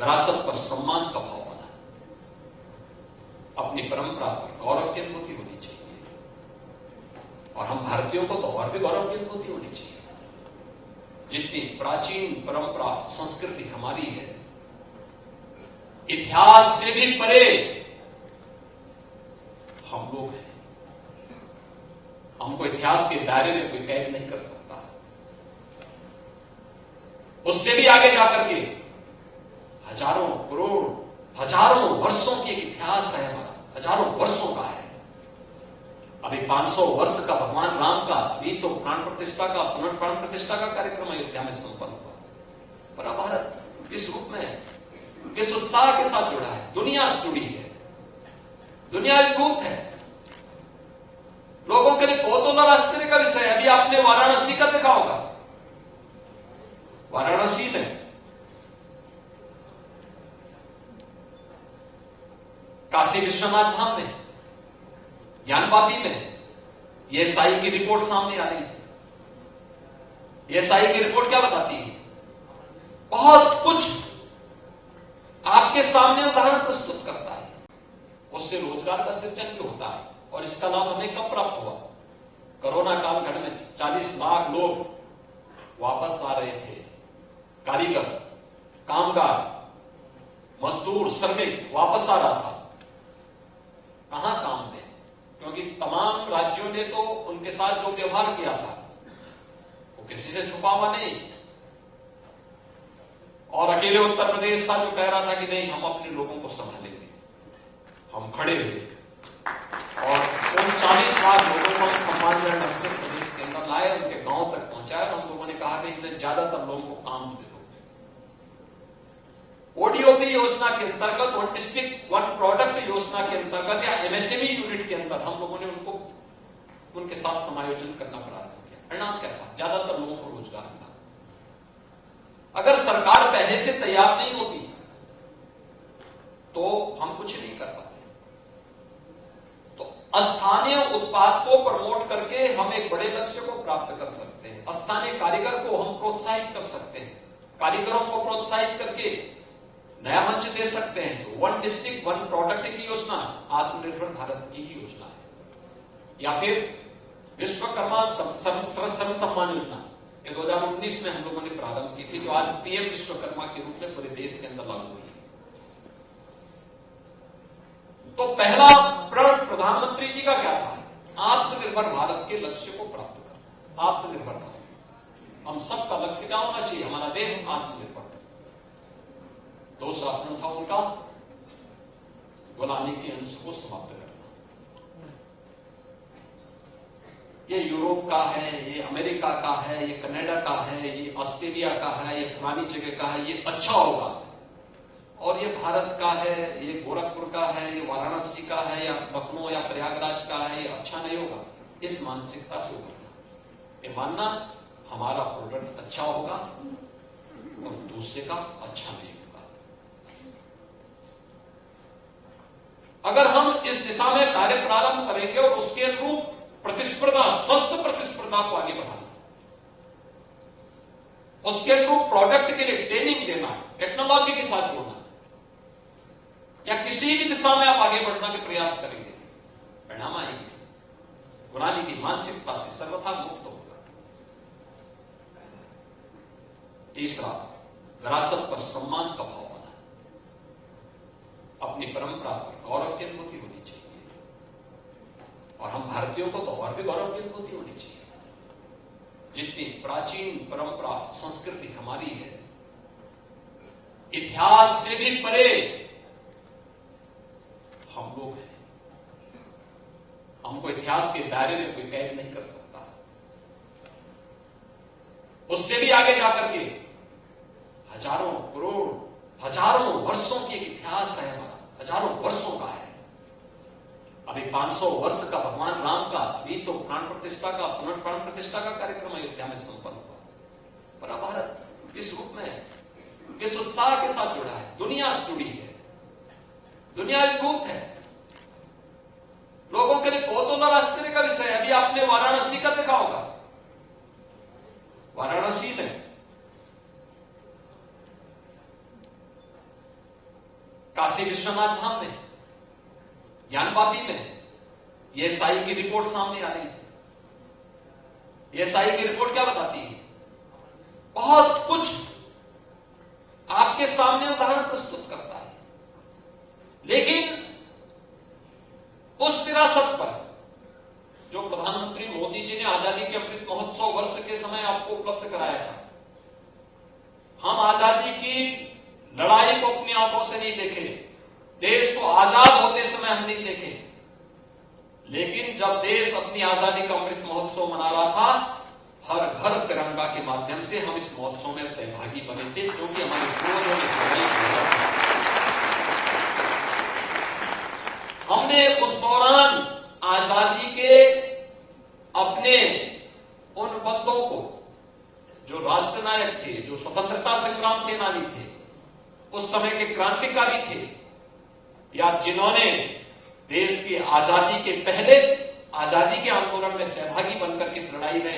विरासत पर सम्मान का भाव बना, अपनी परंपरा पर गौरव की अनुभूति होनी चाहिए। और हम भारतीयों को तो और भी गौरव की अनुभूति होनी चाहिए। जितनी प्राचीन परंपरा संस्कृति हमारी है, इतिहास से भी परे हम लोग हैं। हमको इतिहास के दायरे में कोई कैद नहीं कर सकता। उससे भी आगे जाकर के हजारों करोड़ हजारों वर्षों की एक इतिहास है हमारा, हजारों वर्षों का है। अभी 500 वर्ष का भगवान राम का भी तो प्राण प्रतिष्ठा का कार्यक्रम अयोध्या में संपन्न हुआ। पर भारत किस रूप में, किस उत्साह के साथ जुड़ा है? दुनिया जुड़ी है, दुनिया एकरूप है। लोगों के लिए कौतूहल और आश्चर्य का विषय है। अभी आपने वाराणसी का देखा होगा। वाराणसी में काशी विश्वनाथ धाम में, ज्ञानवापी में एएसआई की रिपोर्ट सामने आ रही है। एएसआई की रिपोर्ट क्या बताती है? बहुत कुछ आपके सामने उदाहरण प्रस्तुत करता है। उससे रोजगार का सृजन भी होता है। और इसका लाभ हमें कब प्राप्त हुआ? कोरोना कालखंड में 40 लाख लोग वापस आ रहे थे। कारीगर, कामगार, मजदूर, श्रमिक वापस आ रहा था। कहां काम दें? क्योंकि तमाम राज्यों ने तो उनके साथ जो व्यवहार किया था वो किसी से छुपा हुआ नहीं। और अकेले उत्तर प्रदेश था जो कह रहा था कि नहीं, हम अपने लोगों को संभालेंगे। हम खड़े हुए और उन 40 लाख लोगों को हम सम्मानजनक ढंग से प्रदेश के अंदर लाए, उनके गांव तक पहुंचाए। और हम लोगों ने कहा कि इनमें ज्यादातर लोगों को काम दे दो। ओडीओपी योजना के अंतर्गत, वन डिस्ट्रिक्ट वन प्रोडक्ट योजना के अंतर्गत या एमएसएमई यूनिट के अंदर हम लोगों ने उनके साथ समायोजन करना प्रारंभ किया। परिणाम क्या था? ज्यादातर लोगों को रोजगार मिला। अगर सरकार पहले से तैयार नहीं होती तो हम कुछ नहीं कर पाते। तो स्थानीय उत्पाद को प्रमोट करके हम एक बड़े लक्ष्य को प्राप्त कर सकते हैं। स्थानीय कारीगर को हम प्रोत्साहित कर सकते हैं। कारीगरों को प्रोत्साहित करके नया मंच दे सकते हैं। तो वन डिस्ट्रिक्ट वन प्रोडक्ट की योजना आत्मनिर्भर भारत की ही योजना है। या फिर विश्वकर्मा श्रम सम्मान योजना, ये 2019 में हम लोगों ने प्रारंभ की थी, जो आज पीएम विश्वकर्मा के रूप में पूरे देश के अंदर लागू हुई है। तो पहला प्रण प्रधानमंत्री जी का क्या था? आत्मनिर्भर भारत के लक्ष्य को प्राप्त करना। आत्मनिर्भर भारत, हम सबका लक्ष्य क्या होना चाहिए? हमारा देश आत्मनिर्भर। दूसरा प्रण था उनका गुलामी के अंश को समाप्त करना। ये यूरोप का है, ये अमेरिका का है, ये कनाडा का है, ये ऑस्ट्रेलिया का है, ये फलानी जगह का है, ये अच्छा होगा। और ये भारत का है, ये गोरखपुर का है, ये वाराणसी का है, या लखनऊ या प्रयागराज का है, ये अच्छा नहीं होगा। इस मानसिकता से उभरना, ये मानना हमारा प्रोडक्ट अच्छा होगा और दूसरे का अच्छा नहीं होगा। अगर हम इस दिशा में कार्य प्रारंभ करेंगे और उसके अनुरूप प्रतिस्पर्धा, स्वस्थ प्रतिस्पर्धा को आगे बढ़ाना, उसके अनुरूप प्रोडक्ट के लिए ट्रेनिंग देना, टेक्नोलॉजी के साथ जोड़ना, या किसी भी दिशा में आप आगे बढ़ना के प्रयास करेंगे, परिणाम आएंगे। गुलामी की मानसिकता से सर्वथा मुक्त होगा। तीसरा, विरासत पर सम्मान का भाव बना, अपनी परंपरा पर गौरव की अनुभूति होनी चाहिए। और हम भारतीयों को तो और भी गौरव की अनुभूति होनी चाहिए। जितनी प्राचीन परंपरा संस्कृति हमारी है, इतिहास से भी परे हम लोग हैं। हमको इतिहास के दायरे में कोई कैद नहीं कर सकता। उससे भी आगे जाकर के हजारों करोड़ हजारों वर्षों की एक इतिहास है हमारा, हजारों वर्षों का है। अभी 500 वर्ष का भगवान राम का भी तो प्राण प्रतिष्ठा का कार्यक्रम अयोध्या में संपन्न हुआ। पर भारत किस रूप में, किस उत्साह के साथ जुड़ा है? दुनिया जुड़ी है, दुनिया एकरूप है। लोगों के लिए कौतूहल और आश्चर्य का विषय है। अभी आपने वाराणसी का देखा होगा। वाराणसी में काशी विश्वनाथ धाम में, ज्ञानवापी में एएसआई की रिपोर्ट सामने आ रही है। एएसआई की रिपोर्ट क्या बताती है? बहुत कुछ आपके सामने उदाहरण प्रस्तुत करता है, लेकिन उस विरासत पर जो प्रधानमंत्री मोदी जी ने आजादी के अमृत महोत्सव वर्ष के समय आपको उपलब्ध कराया था, हम आजादी की लड़ाई को अपनी आंखों से नहीं देखे, देश को आजाद होते समय हम नहीं देखे, लेकिन जब देश अपनी आजादी का अमृत महोत्सव मना रहा था, हर घर तिरंगा के माध्यम से हम इस महोत्सव में सहभागी बने थे, क्योंकि हमारे पूर्वजों ने हमने उस दौरान आजादी के अपने उन बंदों को, जो राष्ट्रनायक थे, जो स्वतंत्रता संग्राम सेनानी थे, उस समय के क्रांतिकारी थे, या जिन्होंने देश की आजादी के पहले आजादी के आंदोलन में सहभागी बनकर इस लड़ाई में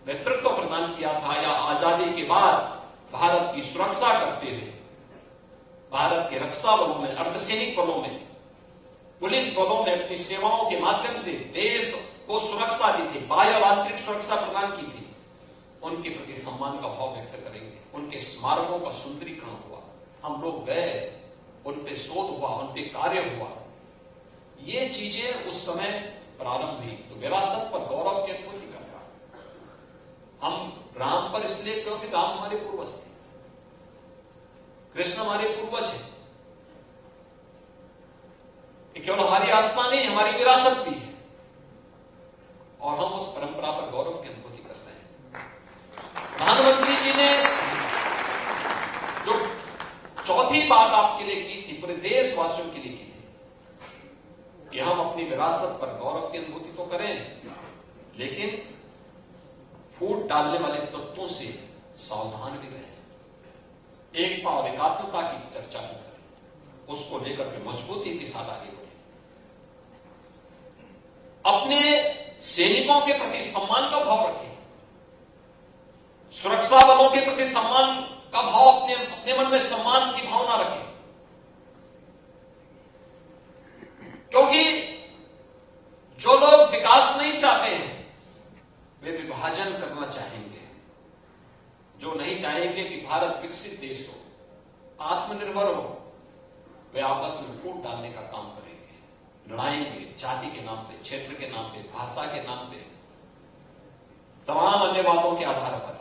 नेतृत्व प्रदान किया था, या आजादी के बाद भारत की सुरक्षा करते हुए भारत के रक्षा बलों में, अर्धसैनिक बलों में, पुलिस बलों में अपनी सेवाओं के माध्यम से देश को सुरक्षा दी थी, बाह्य और आंतरिक सुरक्षा प्रदान की थी, उनके प्रति सम्मान का भाव व्यक्त करेंगे। उनके स्मारकों का सुंदरीकरण हुआ, हम लोग गए, उन पे शोध हुआ, उन पे कार्य हुआ, ये चीजें उस समय प्रारंभ हुई। तो विरासत पर गौरव की अनुभूति कर रहा है। हम राम पर इसलिए क्योंकि राम हमारे पूर्वज थे, कृष्ण हमारे पूर्वज हैं, केवल हमारी आस्था नहीं, हमारी विरासत भी है, और हम उस परंपरा पर गौरव की अनुभूति करते हैं। प्रधानमंत्री जी ने जो चौथी बात आपके लिए की थी, पूरे देशवासियों के लिए की थी, कि हम अपनी विरासत पर गौरव की अनुभूति तो करें, लेकिन फूट डालने वाले तत्वों से सावधान भी रहें। एकता और एकात्मता की चर्चा भी करें, उसको लेकर के मजबूती के साथ आगे बढ़े। अपने सैनिकों के प्रति सम्मान का भाव रखें, सुरक्षा बलों के प्रति सम्मान का भाव, अपने मन में सम्मान की भावना रखें, क्योंकि जो लोग विकास नहीं चाहते हैं वे विभाजन करना चाहेंगे। जो नहीं चाहेंगे कि भारत विकसित देश हो, आत्मनिर्भर हो, वे आपस में फूट डालने का काम करेंगे, लड़ाएंगे, जाति के नाम पे, क्षेत्र के नाम पे, भाषा के नाम पे, तमाम अन्य बातों के आधार पर।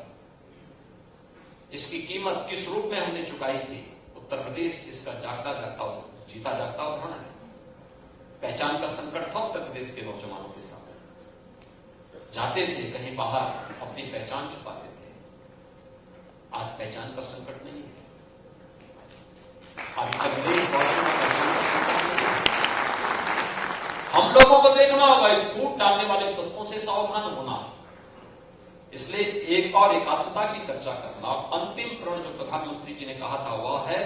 इसकी कीमत किस रूप में हमने चुकाई थी? उत्तर प्रदेश इसका जीता जागता उदाहरण है। पहचान का संकट था उत्तर प्रदेश के नौजवानों के साथ, जाते थे कहीं बाहर, अपनी पहचान छुपाते थे। आज पहचान का संकट नहीं है, आज उत्तर प्रदेश में पहचान का संकट नहीं है। हम लोगों को देखना होगा, फूट डालने वाले तत्वों से सावधान होना। इसलिए एक और एकात्मता की चर्चा करना। और अंतिम प्रण जो प्रधानमंत्री जी ने कहा था वह है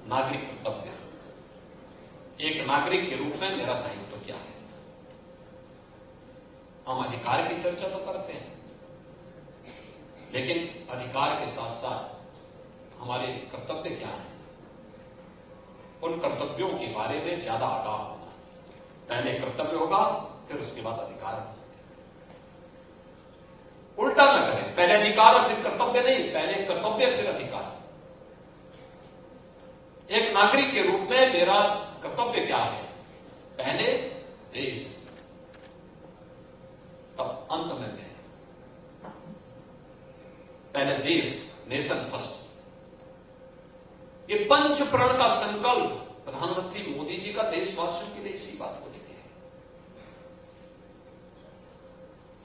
नागरिक कर्तव्य। एक नागरिक के रूप में मेरा दायित्व क्या है? हम अधिकार की चर्चा तो करते हैं, लेकिन अधिकार के साथ साथ हमारे कर्तव्य क्या हैं? उन कर्तव्यों के बारे में ज्यादा आगाह होना। पहले कर्तव्य होगा, फिर उसके बाद अधिकार होगा। उल्टा न करें, पहले अधिकार और फिर कर्तव्य नहीं, पहले कर्तव्य फिर अधिकार। एक नागरिक के रूप में मेरा कर्तव्य क्या है? पहले देश, तब अंत में मैं। पहले देश, नेशन फर्स्ट। ये पंच प्रण का संकल्प प्रधानमंत्री मोदी जी का देशवासियों के लिए इसी बात को लेकर है।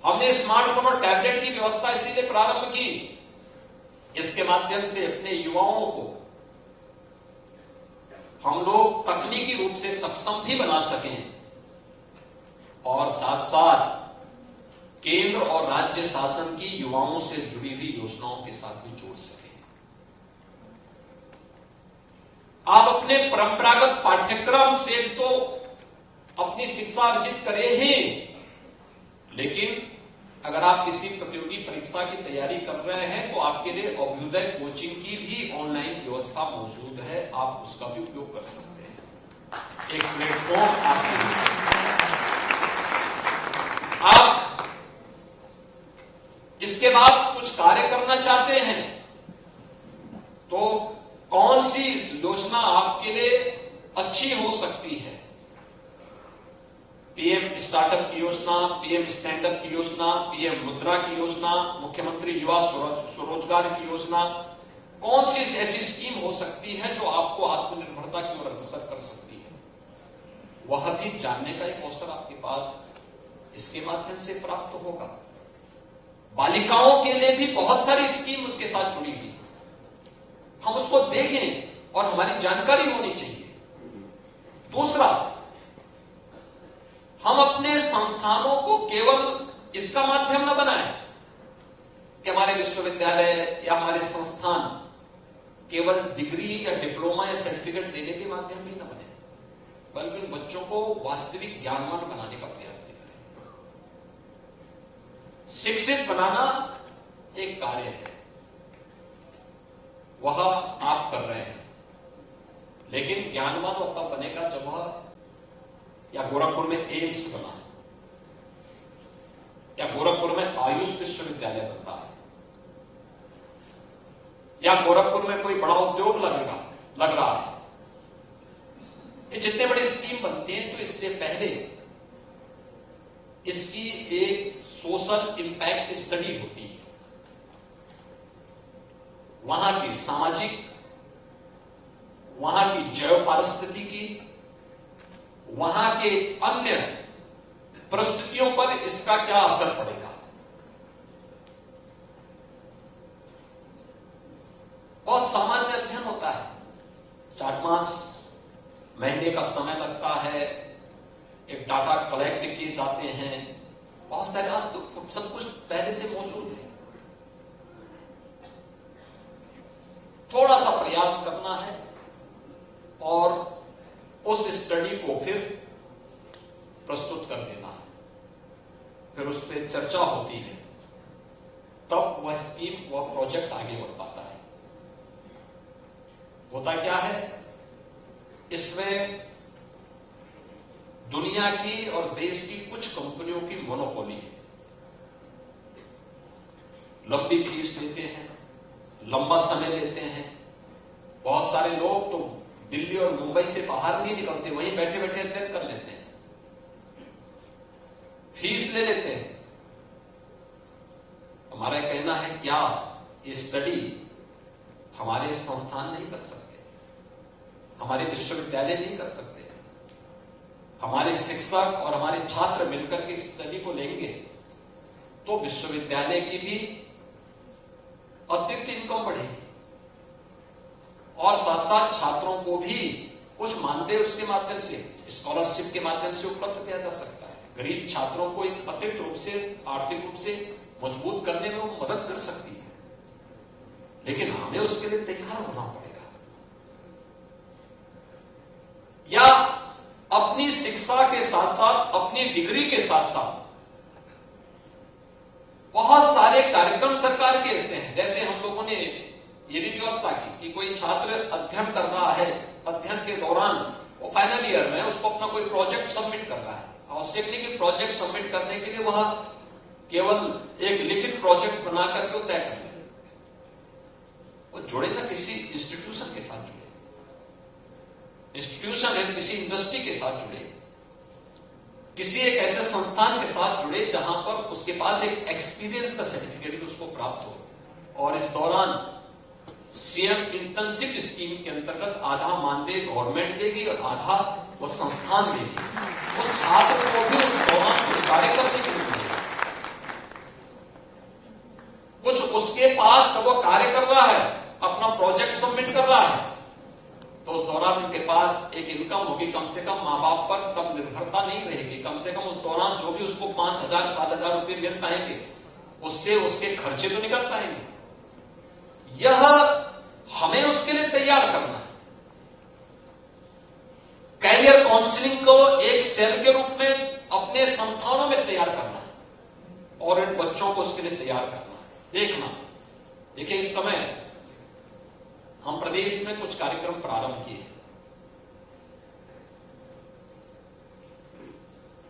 हमने स्मार्टफोन और टैबलेट की व्यवस्था इसीलिए प्रारंभ की, इसके माध्यम से अपने युवाओं को हम लोग तकनीकी रूप से सक्षम भी बना सकें और साथ साथ केंद्र और राज्य शासन की युवाओं से जुड़ी हुई योजनाओं के साथ भी जोड़ सकें। आप अपने परंपरागत पाठ्यक्रम से तो अपनी शिक्षा अर्जित करें ही, लेकिन अगर आप किसी प्रतियोगी परीक्षा की तैयारी कर रहे हैं तो आपके लिए अभ्युदय कोचिंग की भी ऑनलाइन व्यवस्था मौजूद है, आप उसका भी उपयोग कर सकते हैं। एक प्लेटफॉर्म आपके लिए। आप इसके बाद कुछ कार्य करना चाहते हैं तो कौन सी योजना आपके लिए अच्छी हो सकती है? पीएम स्टार्टअप की योजना, पीएम स्टैंडअप की योजना, पीएम मुद्रा की योजना, मुख्यमंत्री युवा स्वरोजगार की योजना, कौन सी ऐसी स्कीम हो सकती है जो आपको आत्मनिर्भरता की ओर अग्रसर कर सकती है? वह भी जानने का एक अवसर आपके पास इसके माध्यम से प्राप्त होगा। बालिकाओं के लिए भी बहुत सारी स्कीम उसके साथ जुड़ी हुई है, हम उसको देखें और हमारी जानकारी होनी चाहिए। दूसरा, हम अपने संस्थानों को केवल इसका माध्यम न बनाएं कि हमारे विश्वविद्यालय या हमारे संस्थान केवल डिग्री या डिप्लोमा या सर्टिफिकेट देने के माध्यम ही न बने, बल्कि बच्चों को वास्तविक ज्ञानवान बनाने का प्रयास भी करें। शिक्षित बनाना एक कार्य है, वह आप कर रहे हैं, लेकिन ज्ञानवान वह तब बनेगा जब वह या गोरखपुर में एम्स बना है, या गोरखपुर में आयुष विश्वविद्यालय बनता है, या गोरखपुर में कोई बड़ा उद्योग लग रहा है। ये जितने बड़ी स्कीम बनती हैं तो इससे पहले इसकी एक सोशल इंपैक्ट स्टडी होती है, वहां की सामाजिक, वहां की जैव पारिस्थितिकी, वहां के अन्य परिस्थितियों पर इसका क्या असर पड़ेगा। बहुत सामान्य अध्ययन होता है, 4-5 महीने का समय लगता है, एक डाटा कलेक्ट किए जाते हैं, बहुत सारे आज तो सब कुछ पहले से मौजूद है। थोड़ा सा प्रयास करना है और उस स्टडी को फिर प्रस्तुत कर देना है, फिर उस पर चर्चा होती है, तब वह स्कीम, वह प्रोजेक्ट आगे बढ़ पाता है। होता क्या है, इसमें दुनिया की और देश की कुछ कंपनियों की मोनोपोली है। लंबी फीस लेते हैं, लंबा समय लेते हैं, बहुत सारे लोग तो दिल्ली और मुंबई से बाहर नहीं निकलते, वहीं बैठे बैठे अध्ययन कर लेते हैं, फीस ले लेते हैं। हमारा कहना है क्या ये स्टडी हमारे संस्थान नहीं कर सकते, हमारे विश्वविद्यालय नहीं कर सकते, हमारे शिक्षक और हमारे छात्र मिलकर के स्टडी को लेंगे तो विश्वविद्यालय की भी अतिरिक्त इनकम बढ़ेगी और साथ साथ छात्रों को भी कुछ मानदेय उसके माध्यम से, स्कॉलरशिप के माध्यम से उपलब्ध किया जा सकता है। गरीब छात्रों को एक अतिरिक्त रूप से, आर्थिक रूप से मजबूत करने में वो मदद कर सकती है, लेकिन हमें उसके लिए तैयार होना पड़ेगा। या अपनी शिक्षा के साथ साथ, अपनी डिग्री के साथ साथ बहुत सारे कार्यक्रम सरकार के ऐसे हैं, जैसे हम लोगों ने ये भी व्यवस्था की कि कोई छात्र अध्ययन कर रहा है, अध्ययन के दौरान वो फाइनल ईयर में उसको अपना कोई प्रोजेक्ट सबमिट कर रहा है। आवश्यक नहीं कि प्रोजेक्ट सबमिट करने के लिए वह केवल एक लिखित प्रोजेक्ट बना करके तय कर ले, वो जुड़े ना किसी इंस्टीट्यूशन के साथ जुड़े, इंस्टीट्यूशन है किसी इंडस्ट्री के साथ जुड़े, किसी एक ऐसे संस्थान के साथ जुड़े जहां पर उसके पास एक एक्सपीरियंस का सर्टिफिकेट भी उसको प्राप्त हो। और इस दौरान सीएम इंटर्नशिप स्कीम के अंतर्गत आधा मानदेय गवर्नमेंट देगी और आधा वो संस्थान देगी। उस छात्र को भी उस दौरान कुछ कार्य करने के लिए मिलेगा, कुछ उसके पास जब वो कार्य कर रहा है, अपना प्रोजेक्ट सबमिट कर रहा है, तो उस दौरान उनके पास एक इनकम होगी, कम से कम मां बाप पर तब निर्भरता नहीं रहेगी। कम से कम उस दौरान जो भी उसको 5,000-7,000 रुपए मिल पाएंगे, उससे उसके खर्चे तो निकल पाएंगे। यह हमें उसके लिए तैयार करना है। कैरियर काउंसलिंग को एक सेल के रूप में अपने संस्थानों में तैयार करना है। और इन बच्चों को उसके लिए तैयार करना है। देखना, देखिए इस समय हम प्रदेश में कुछ कार्यक्रम प्रारंभ किए।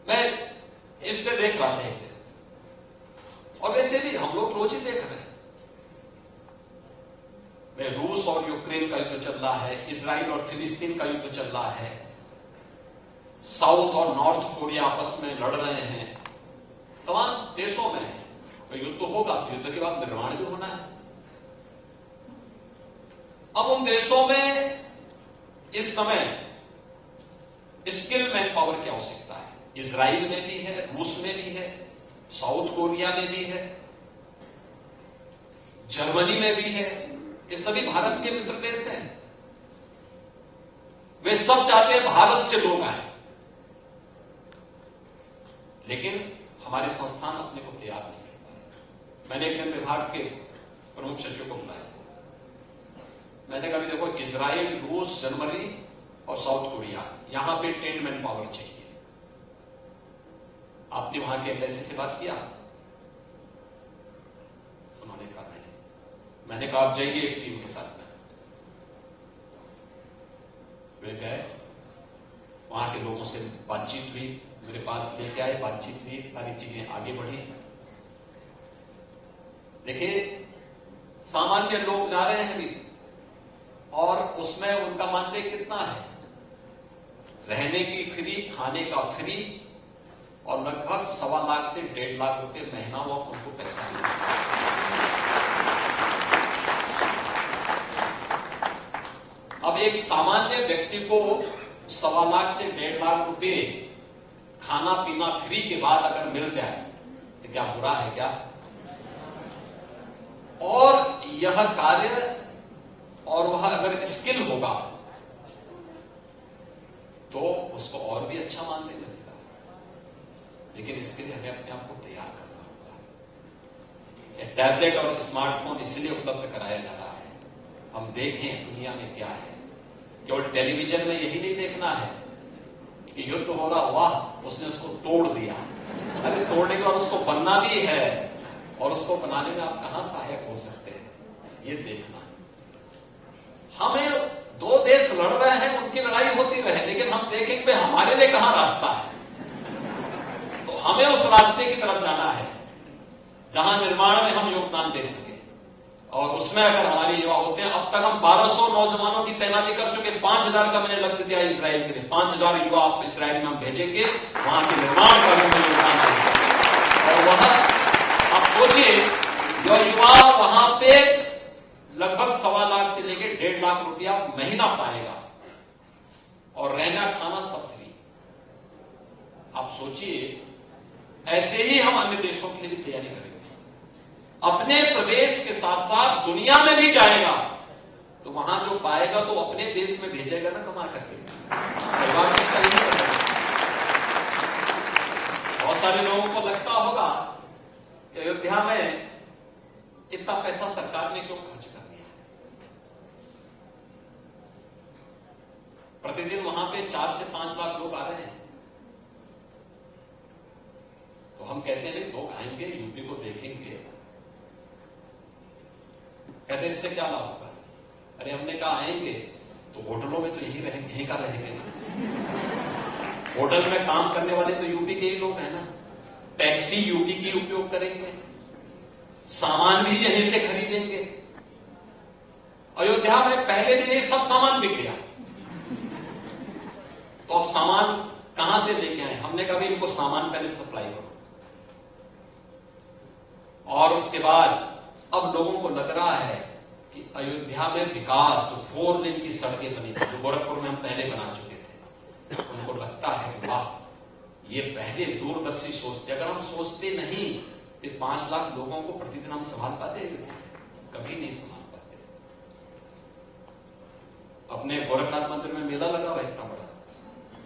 मैं इस पे देख रहा था एक दिन, और वैसे भी हम लोग रोज ही देख रहे हैं। में रूस और यूक्रेन का युद्ध चल रहा है, इजराइल और फिलिस्तीन का युद्ध चल रहा है, साउथ और नॉर्थ कोरिया आपस में लड़ रहे हैं, तमाम देशों में तो युद्ध होगा, तो युद्ध के बाद निर्माण भी होना है। अब उन देशों में इस समय स्किल मैन पावर की आवश्यकता है। इजराइल में भी है, रूस में भी है, साउथ कोरिया में भी है, जर्मनी में भी है। ये सभी भारत के मित्र देश हैं। वे सब चाहते हैं भारत से लोग आए, लेकिन हमारे संस्थान अपने को तैयार नहीं कर पाए। मैंने एक दिन विभाग के प्रमुख सचिव को बुलाया, मैंने कहा देखो इजराइल, रूस, जर्मनी और साउथ कोरिया, यहां पे ट्रेंड मैन पावर चाहिए। आपने वहां के एम्बेसी से बात किया? उन्होंने कहा नहीं। मैंने कहा आप जाइए एक टीम के साथ में। वे गए, वहां के लोगों से बातचीत हुई, मेरे पास लेके आए, बातचीत हुई, सारी चीजें आगे बढ़ी। देखिए सामान्य लोग जा रहे हैं अभी, और उसमें उनका मानदेय कितना है? रहने की फ्री, खाने का फ्री, और लगभग 1.25 लाख से 1.5 लाख रुपए महीना वो उनको पैसा मिलता है। अब एक सामान्य व्यक्ति को 1.25 लाख से 1.5 लाख रुपए खाना पीना फ्री के बाद अगर मिल जाए तो क्या बुरा है क्या? और यह कार्य और वह अगर स्किल होगा तो उसको और भी अच्छा मानने मिलेगा, लेकिन इसके लिए हमें अपने आप को तैयार करना होगा। यह टैबलेट और स्मार्टफोन इसलिए उपलब्ध कराया जा रहा है, हम देखें दुनिया में क्या है। केवल टेलीविजन में यही नहीं देखना है कि युद्ध हो रहा, वाह उसने उसको तोड़ दिया। अरे तोड़ने के बाद उसको बनना भी है, और उसको बनाने में आप कहां सहायक हो सकते हैं, ये देखना। हमें दो देश लड़ रहे हैं, उनकी लड़ाई होती रहे, लेकिन हम देखें कि हमारे लिए कहां रास्ता है। तो हमें उस रास्ते की तरफ जाना है जहां निर्माण में हम योगदान दे सके, और उसमें अगर हमारे युवा होते हैं। अब तक हम 1200 नौजवानों की तैनाती कर चुके, 5000 का मैंने लक्ष्य दिया इजराइल के लिए। 5000 युवा आप इजराइल में हम भेजेंगे, वहां के निर्माण का भी योगदान देंगे। और वह आप सोचिए, जो युवा वहां पे लगभग 1.25 लाख से लेकर 1.5 लाख रुपया महीना पाएगा, और रहना खाना सब फ्री। आप सोचिए, ऐसे ही हम अन्य देशों के लिए भी तैयारी करेंगे। अपने प्रदेश के साथ साथ दुनिया में भी जाएगा, तो वहां जो पाएगा तो अपने देश में भेजेगा ना कमा करके। बहुत सारे लोगों को लगता होगा कि अयोध्या में इतना पैसा सरकार ने क्यों खर्च कर दिया। प्रतिदिन वहां पे 4 से 5 लाख लोग आ रहे हैं, तो हम कहते हैं लोग आएंगे, यूपी को देखेंगे, कहते इससे क्या लाभ होगा। अरे हमने कहा आएंगे तो होटलों में तो यही रहेंगे, यहीं का रहेंगे ना। होटल में काम करने वाले तो यूपी के ही लोग हैं ना, टैक्सी यूपी की उपयोग करेंगे, सामान भी यहीं से खरीदेंगे। अयोध्या में पहले दिन ये सब सामान बिक गया, तो अब सामान कहां से लेके आए? हमने कहा इनको सामान पहले सप्लाई करो, और उसके बाद अब लोगों को लग रहा है कि अयोध्या में विकास, जो 4 लेन की सड़कें बनी थी, जो गोरखपुर में हम पहले बना चुके थे, उनको लगता है कि वाह ये पहले दूरदर्शी सोचते। अगर हम सोचते नहीं कि 5 लाख लोगों को प्रतिदिन हम संभाल पाते, कभी नहीं संभाल पाते। अपने गोरखनाथ मंदिर में मेला लगा हुआ इतना बड़ा,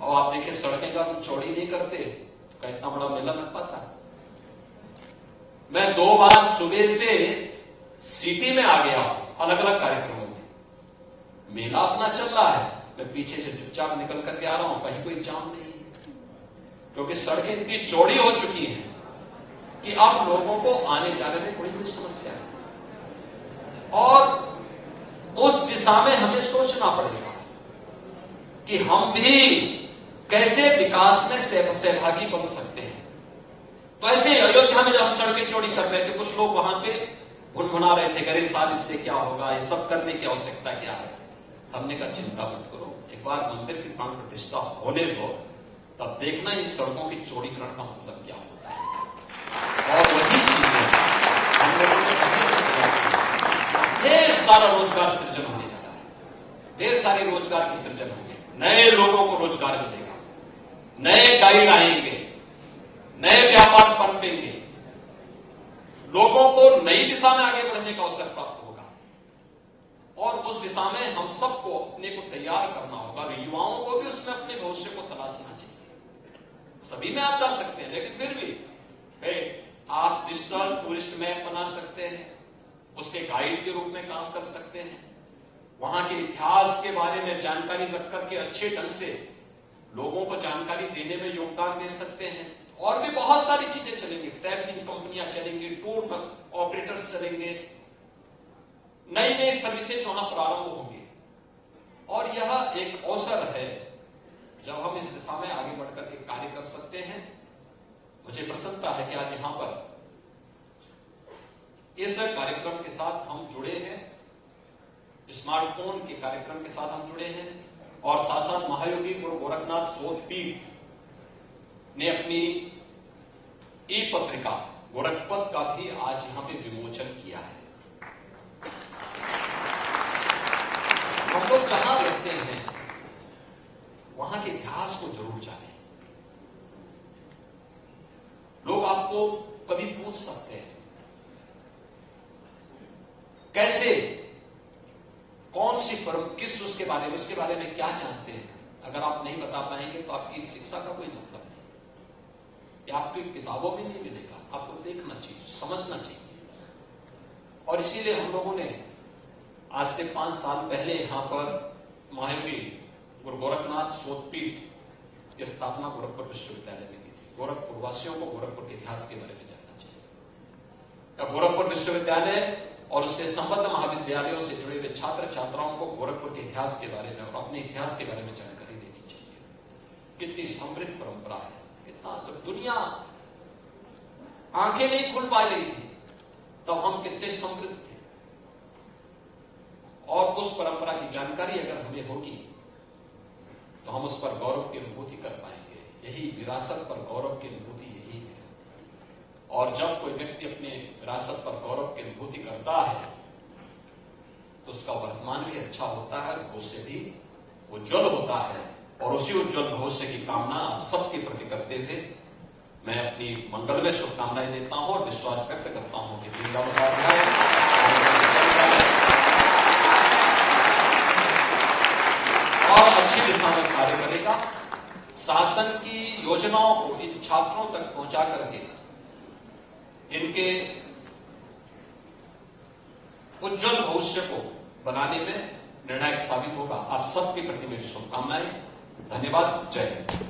और आप देखिए सड़कें का हम चौड़ी नहीं करते, तो इतना बड़ा मेला लग पाता। मैं 2 बार सुबह से सिटी में आ गया अलग अलग कार्यक्रमों में, मेला अपना चल रहा है, मैं पीछे से चुपचाप निकल करके आ रहा हूं, कहीं कोई जाम नहीं है, क्योंकि सड़कें इतनी चौड़ी हो चुकी हैं कि अब लोगों को आने जाने में कोई भी समस्या नहीं, और उस दिशा में हमें सोचना पड़ेगा कि हम भी कैसे विकास में सहभागी बन सकते हैं। तो ऐसे ही अयोध्या में जब हम सड़कें चौड़ी कर रहे थे, कुछ लोग वहां पे भुनभुना रहे थे, गरीब साहब इससे क्या होगा, ये सब करने की आवश्यकता क्या है। हमने कहा चिंता मत करो, एक बार मंदिर की प्राण प्रतिष्ठा होने दो, तब देखना इस सड़कों की चौड़ीकरण का मतलब क्या होता है। और वही चीजें हम लोगों ने ढेर सारा रोजगार सृजन होने जा रहा है, ढेर सारे रोजगार की सृजन होंगे, नए लोगों को रोजगार मिलेगा, नए गाइड आएंगे, नए व्यापार पनपेंगे, लोगों को नई दिशा में आगे बढ़ने का अवसर प्राप्त होगा। और उस दिशा में हम सबको अपने को तैयार करना होगा, और युवाओं को भी उसमें अपने भविष्य को तलाशना चाहिए। सभी में आप जा सकते हैं, लेकिन फिर भी आप डिजिटल टूरिस्ट मैप बना सकते हैं, उसके गाइड के रूप में काम कर सकते हैं, वहां के इतिहास के बारे में जानकारी रख करके अच्छे ढंग से लोगों को जानकारी देने में योगदान दे सकते हैं। और भी बहुत सारी चीजें चलेंगी, ट्रैवलिंग कंपनियां चलेंगी, टूर ऑपरेटर्स चलेंगे, नई नई सर्विसेज वहां प्रारंभ होंगी। और यह एक अवसर है जब हम इस दिशा में आगे बढ़कर के कार्य कर सकते हैं। मुझे प्रसन्नता है कि आज यहां पर इस कार्यक्रम के साथ हम जुड़े हैं, स्मार्टफोन के कार्यक्रम के साथ हम जुड़े हैं, और साथ साथ महायोगी गुरु गोरखनाथ शोध पीठ ने अपनी ई पत्रिका गोरखपथ का भी आज यहां पे विमोचन किया है। हम लोग जहां रहते हैं वहां के इतिहास को जरूर जानें। लोग आपको कभी पूछ सकते हैं कैसे, कौन सी परम, किस उसके बारे में क्या जानते हैं। अगर आप नहीं बता पाएंगे तो आपकी शिक्षा का कोई मतलब नहीं, या आपकी किताबों में नहीं मिलेगा। आपको देखना चाहिए, समझना चाहिए। और इसीलिए हम लोगों ने आज से 5 साल पहले यहां पर महायोगी गुरु गोरखनाथ शोधपीठ की स्थापना गोरखपुर विश्वविद्यालय में की थी। गोरखपुर वासियों को गोरखपुर के इतिहास के बारे में जानना चाहिए। गोरखपुर विश्वविद्यालय और उससे संबद्ध महाविद्यालयों से जुड़े हुए छात्र छात्राओं को गोरखपुर के इतिहास के बारे में और अपने इतिहास के बारे में जानकारी देनी चाहिए। कितनी समृद्ध परंपरा है, कितना, जब दुनिया आंखें नहीं खुल पा रही थी तब हम कितने समृद्ध थे। और उस परंपरा की जानकारी अगर हमें होगी तो हम उस पर गौरव की अनुभूति कर पाएंगे। यही विरासत पर गौरव की अनुभूति यही है। और जब कोई व्यक्ति अपने विरासत पर गौरव की अनुभूति करता है तो उसका वर्तमान भी अच्छा होता है, भविष्य भी उज्जवल होता है। और उसी उज्जवल भविष्य की कामना आप सबके प्रति करते हुए मैं अपनी मंगल में शुभकामनाएं देता हूं और विश्वास व्यक्त करता हूं कि और अच्छी दिशा में कार्य करेगा। शासन की योजनाओं को इन छात्रों तक पहुंचा करके इनके उज्जवल भविष्य को बनाने में निर्णायक साबित होगा। आप सबके प्रति मेरी शुभकामनाएं। धन्यवाद। जय हिंद।